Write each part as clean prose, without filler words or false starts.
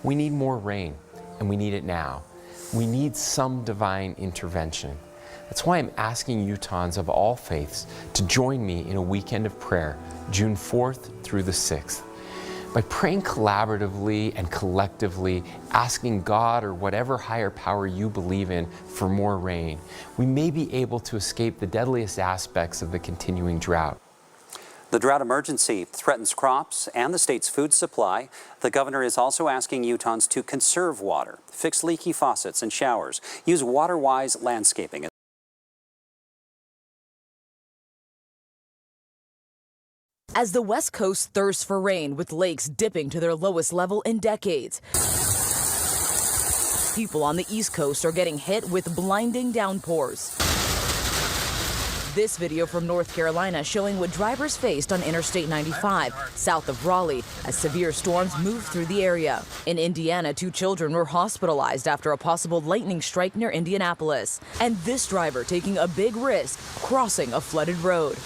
We need more rain, and we need it now. We need some divine intervention. That's why I'm asking Utahns of all faiths to join me in a weekend of prayer, June 4th through the 6th. By praying collaboratively and collectively, asking God or whatever higher power you believe in for more rain, we may be able to escape the deadliest aspects of the continuing drought. The drought emergency threatens crops and the state's food supply. The governor is also asking Utahns to conserve water, fix leaky faucets and showers, use water-wise landscaping. As the West Coast thirsts for rain, with lakes dipping to their lowest level in decades, people on the East Coast are getting hit with blinding downpours. This video from North Carolina showing what drivers faced on Interstate 95, south of Raleigh, as severe storms moved through the area. In Indiana, 2 children were hospitalized after a possible lightning strike near Indianapolis. And this driver taking a big risk, crossing a flooded road.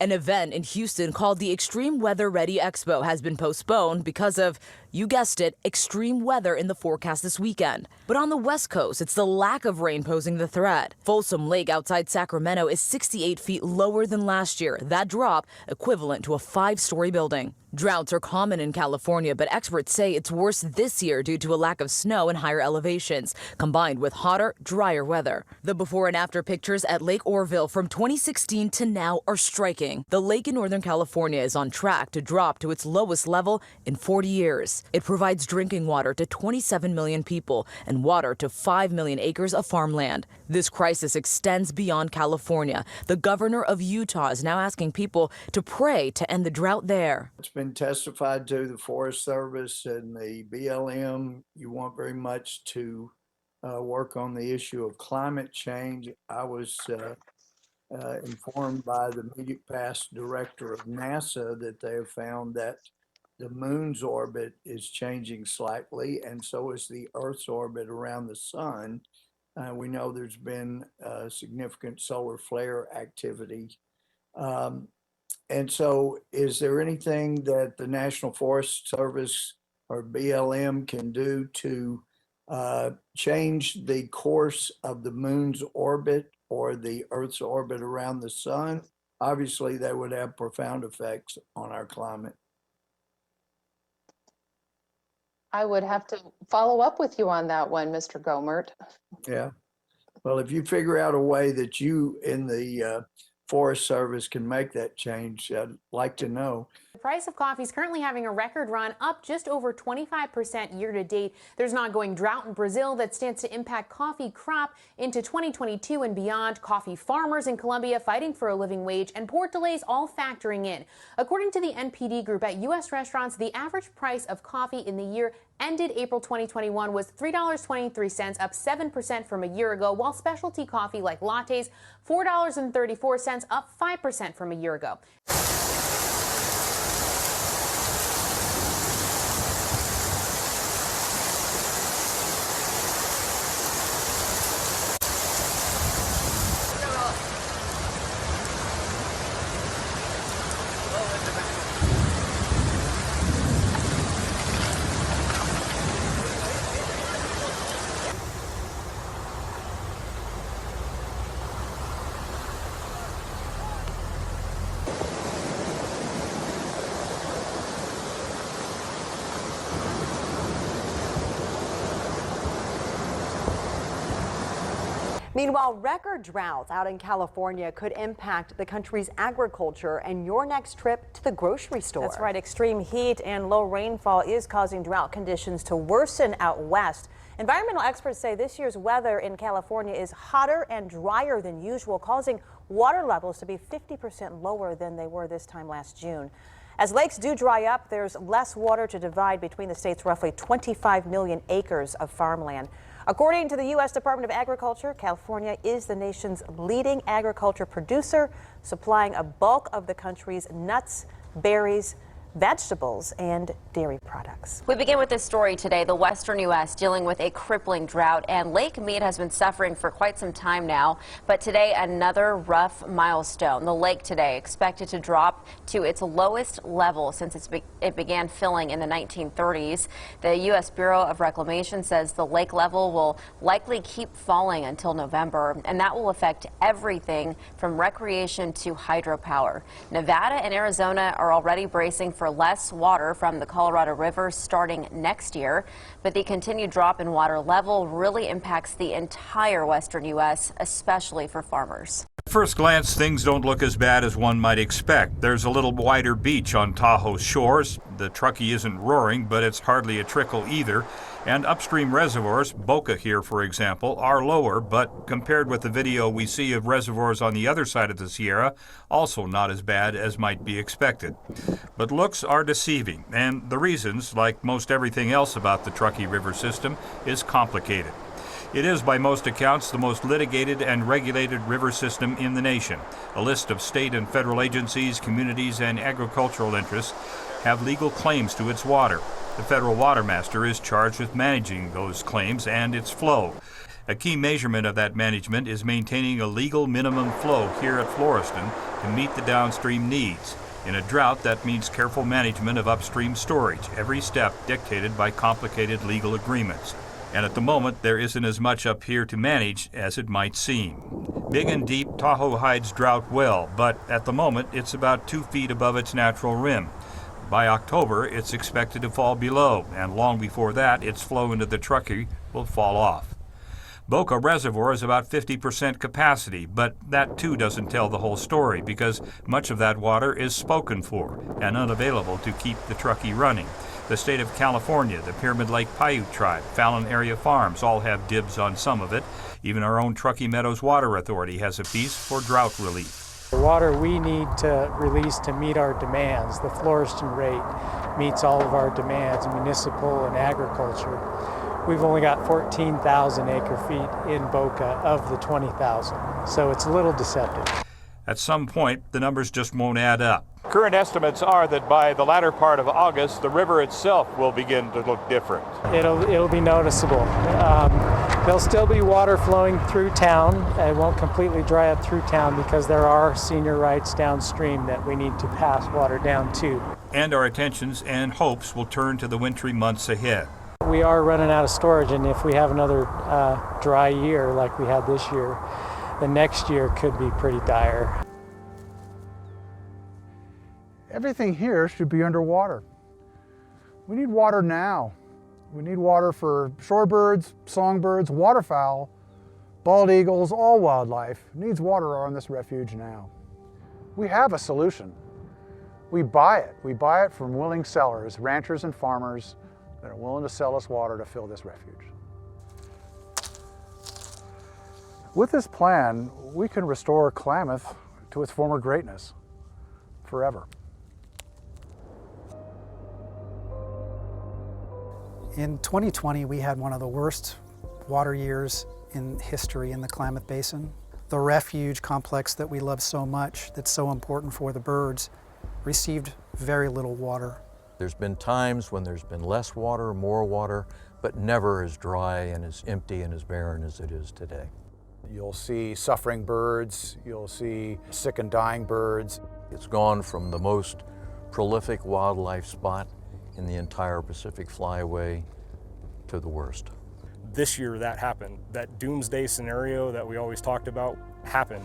An event in Houston called the Extreme Weather Ready Expo has been postponed because of, you guessed it, extreme weather in the forecast this weekend. But on the West Coast, it's the lack of rain posing the threat. Folsom Lake outside Sacramento is 68 feet lower than last year. That drop equivalent to a 5-story building. Droughts are common in California, but experts say it's worse this year due to a lack of snow and higher elevations, combined with hotter, drier weather. The before and after pictures at Lake Orville from 2016 to now are striking. The lake in Northern California is on track to drop to its lowest level in 40 years. It provides drinking water to 27 million people and water to 5 million acres of farmland. This crisis extends beyond California. The governor of Utah is now asking people to pray to end the drought there. It's been testified to the Forest Service and the BLM. You want very much to work on the issue of climate change. I was informed by the immediate past director of NASA that they have found that the moon's orbit is changing slightly, and so is the Earth's orbit around the sun. We know there's been significant solar flare activity. And so is there anything that the National Forest Service or BLM can do to change the course of the moon's orbit or the Earth's orbit around the sun? Obviously, that would have profound effects on our climate. I would have to follow up with you on that one, Mr. Gohmert. Yeah. Well, if you figure out a way that you in the Forest Service can make that change, I'd like to know. The price of coffee is currently having a record run, up just over 25% year to date. There's an ongoing drought in Brazil that stands to impact coffee crop into 2022 and beyond. Coffee farmers in Colombia fighting for a living wage and port delays all factoring in. According to the NPD group, at U.S. restaurants, the average price of coffee in the year ended April 2021 was $3.23, up 7% from a year ago, while specialty coffee like lattes, $4.34, up 5% from a year ago. Meanwhile, record droughts out in California could impact the country's agriculture and your next trip to the grocery store. That's right. Extreme heat and low rainfall is causing drought conditions to worsen out west. Environmental experts say this year's weather in California is hotter and drier than usual, causing water levels to be 50% lower than they were this time last June. As lakes do dry up, there's less water to divide between the state's roughly 25 million acres of farmland. According to the U.S. Department of Agriculture, California is the nation's leading agriculture producer, supplying a bulk of the country's nuts, berries, vegetables, and dairy products. We begin with this story today. The Western U.S. dealing with a crippling drought, and Lake Mead has been suffering for quite some time now. But today, another rough milestone. The lake today expected to drop to its lowest level since it began filling in the 1930s. The U.S. Bureau of Reclamation says the lake level will likely keep falling until November, and that will affect everything from recreation to hydropower. Nevada and Arizona are already bracing for less water from the Colorado River starting next year, but the continued drop in water level really impacts the entire Western U.S., especially for farmers. At first glance, things don't look as bad as one might expect. There's a little wider beach on Tahoe's shores. The Truckee isn't roaring, but it's hardly a trickle either. And upstream reservoirs, Boca here for example, are lower, but compared with the video we see of reservoirs on the other side of the Sierra, also not as bad as might be expected. But looks are deceiving, and the reasons, like most everything else about the Truckee River system, is complicated. It is, by most accounts, the most litigated and regulated river system in the nation. A list of state and federal agencies, communities, and agricultural interests have legal claims to its water. The federal water master is charged with managing those claims and its flow. A key measurement of that management is maintaining a legal minimum flow here at Floreston to meet the downstream needs. In a drought, that means careful management of upstream storage, every step dictated by complicated legal agreements. And at the moment, there isn't as much up here to manage as it might seem. Big and deep, Tahoe hides drought well, but at the moment, it's about 2 feet above its natural rim. By October, it's expected to fall below, and long before that, its flow into the Truckee will fall off. Boca Reservoir is about 50% capacity, but that too doesn't tell the whole story because much of that water is spoken for and unavailable to keep the Truckee running. The state of California, the Pyramid Lake Paiute Tribe, Fallon Area Farms all have dibs on some of it. Even our own Truckee Meadows Water Authority has a piece for drought relief. The water we need to release to meet our demands, the Floreston rate meets all of our demands, municipal and agriculture. We've only got 14,000 acre-feet in Boca of the 20,000, so it's a little deceptive. At some point, the numbers just won't add up. Current estimates are that by the latter part of August, the river itself will begin to look different. It'll be noticeable. There'll still be water flowing through town. It won't completely dry up through town because there are senior rights downstream that we need to pass water down to. And our attentions and hopes will turn to the wintry months ahead. We are running out of storage, and if we have another dry year like we had this year, the next year could be pretty dire. Everything here should be underwater. We need water now. We need water for shorebirds, songbirds, waterfowl, bald eagles, all wildlife needs water on this refuge now. We have a solution. We buy it. We buy it from willing sellers, ranchers and farmers that are willing to sell us water to fill this refuge. With this plan, we can restore Klamath to its former greatness forever. In 2020, we had one of the worst water years in history in the Klamath Basin. The refuge complex that we love so much, that's so important for the birds, received very little water. There's been times when there's been less water, more water, but never as dry and as empty and as barren as it is today. You'll see suffering birds, you'll see sick and dying birds. It's gone from the most prolific wildlife spot in the entire Pacific Flyway to the worst. This year that happened. That doomsday scenario that we always talked about happened.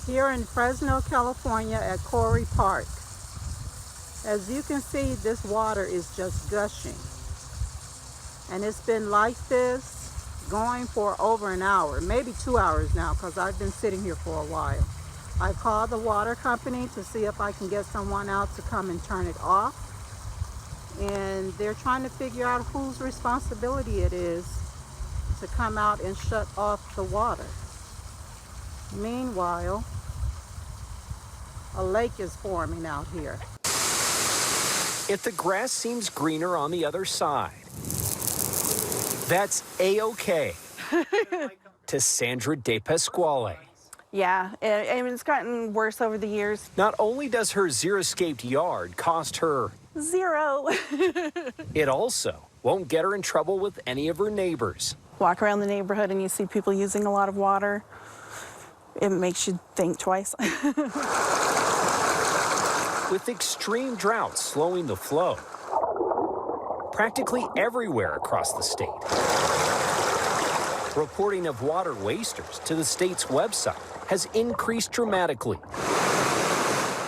Here in Fresno, California at Quarry Park. As you can see, this water is just gushing. And it's been like this going for over an hour, maybe 2 hours now, because I've been sitting here for a while. I called the water company to see if I can get someone out to come and turn it off. And they're trying to figure out whose responsibility it is to come out and shut off the water. Meanwhile, a lake is forming out here. If the grass seems greener on the other side, that's A-OK to Sandra De Pasquale. Yeah, I mean, it's gotten worse over the years. Not only does her xeriscaped yard cost her Zero. it also won't get her in trouble with any of her neighbors. Walk around the neighborhood and you see people using a lot of water. It makes you think twice. With extreme droughts slowing the flow practically everywhere across the state. Reporting of water wasters to the state's website has increased dramatically,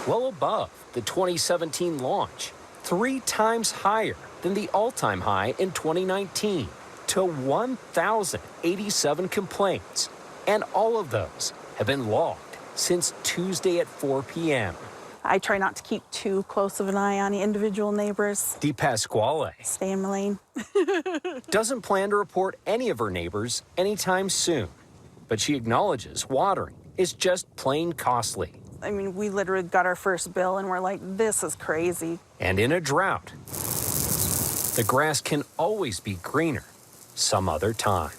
well above the 2017 launch, 3 times higher than the all-time high in 2019, to 1,087 complaints, and all of those have been logged since Tuesday at 4 p.m. I try not to keep too close of an eye on the individual neighbors. Di Pasquale Stay in my lane. doesn't plan to report any of her neighbors anytime soon, but she acknowledges watering is just plain costly. I mean, we literally got our first bill and we're like, this is crazy. And in a drought, the grass can always be greener some other time.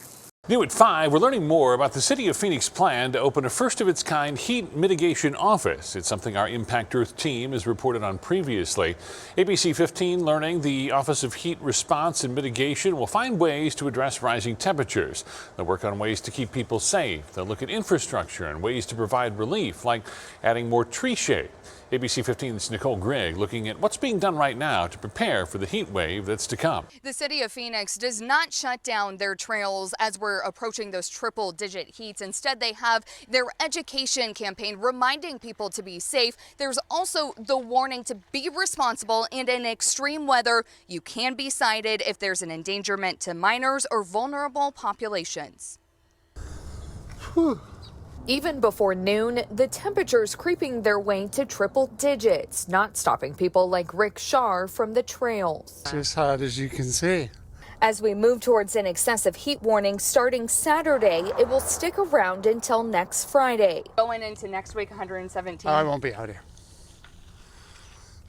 New at 5, we're learning more about the City of Phoenix plan to open a first-of-its-kind heat mitigation office. It's something our Impact Earth team has reported on previously. ABC 15 learning the Office of Heat Response and Mitigation will find ways to address rising temperatures. They'll work on ways to keep people safe. They'll look at infrastructure and ways to provide relief, like adding more tree shade. ABC 15's Nicole Grigg looking at what's being done right now to prepare for the heat wave that's to come. The City of Phoenix does not shut down their trails as we're approaching those triple-digit heats. Instead, they have their education campaign reminding people to be safe. There's also the warning to be responsible, and in extreme weather, you can be cited if there's an endangerment to minors or vulnerable populations. Whew. Even before noon, the temperatures creeping their way to triple digits, not stopping people like Rick Shar from the trails. It's as hot as you can see. As we move towards an excessive heat warning starting Saturday, it will stick around until next Friday. Going into next week, 117. I won't be out here.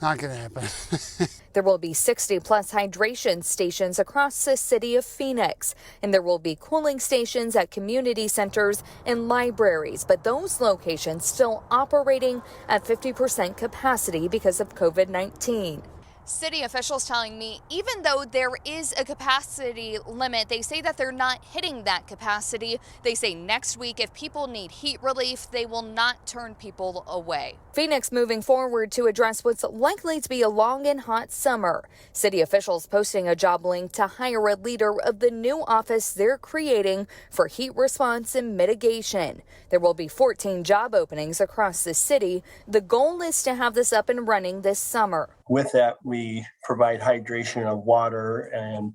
Not gonna happen. There will be 60-plus hydration stations across the city of Phoenix, and there will be cooling stations at community centers and libraries, but those locations still operating at 50% capacity because of COVID-19. City officials telling me even though there is a capacity limit, they say that they're not hitting that capacity. They say next week if people need heat relief, they will not turn people away. Phoenix moving forward to address what's likely to be a long and hot summer. City officials posting a job link to hire a leader of the new office they're creating for heat response and mitigation. There will be 14 job openings across the city. The goal is to have this up and running this summer. With that, we provide hydration of water and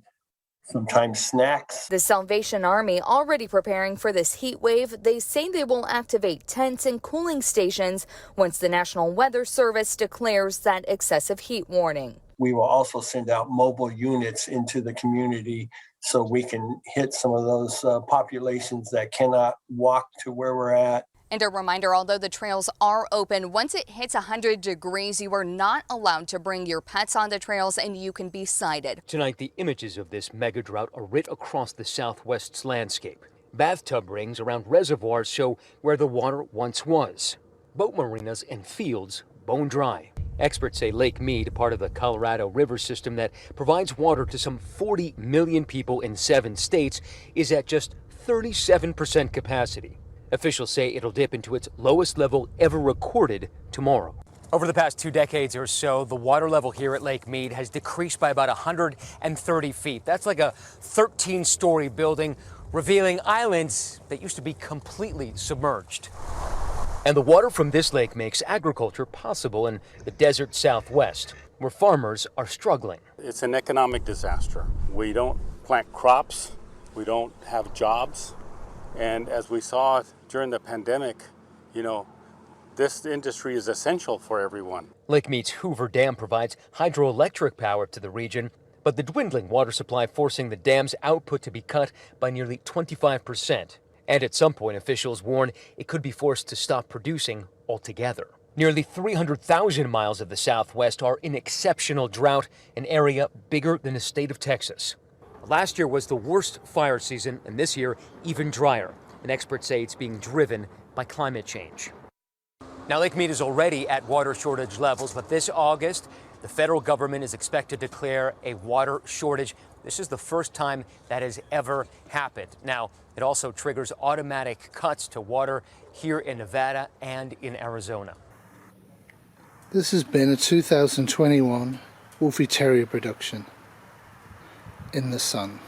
sometimes snacks. The Salvation Army already preparing for this heat wave. They say they will activate tents and cooling stations once the National Weather Service declares that excessive heat warning. We will also send out mobile units into the community so we can hit some of those populations that cannot walk to where we're at. And a reminder, although the trails are open, once it hits 100 degrees, you are not allowed to bring your pets on the trails and you can be cited. Tonight, the images of this mega drought are writ across the Southwest's landscape. Bathtub rings around reservoirs show where the water once was. Boat marinas and fields bone dry. Experts say Lake Mead, part of the Colorado River system that provides water to some 40 million people in 7 states, is at just 37% capacity. Officials say it'll dip into its lowest level ever recorded tomorrow. Over the past 2 decades or so, the water level here at Lake Mead has decreased by about 130 feet. That's like a 13-story building, revealing islands that used to be completely submerged. And the water from this lake makes agriculture possible in the desert Southwest, where farmers are struggling. It's an economic disaster. We don't plant crops, we don't have jobs, and as we saw during the pandemic, this industry is essential for everyone. Lake Mead's Hoover Dam provides hydroelectric power to the region, but the dwindling water supply forcing the dam's output to be cut by nearly 25%. And at some point, officials warn it could be forced to stop producing altogether. Nearly 300,000 miles of the Southwest are in exceptional drought, an area bigger than the state of Texas. Last year was the worst fire season, and this year even drier. And experts say it's being driven by climate change. Now, Lake Mead is already at water shortage levels, but this August, the federal government is expected to declare a water shortage. This is the first time that has ever happened. Now, it also triggers automatic cuts to water here in Nevada and in Arizona. This has been a 2021 Wolfie Terrier production, In the Sun.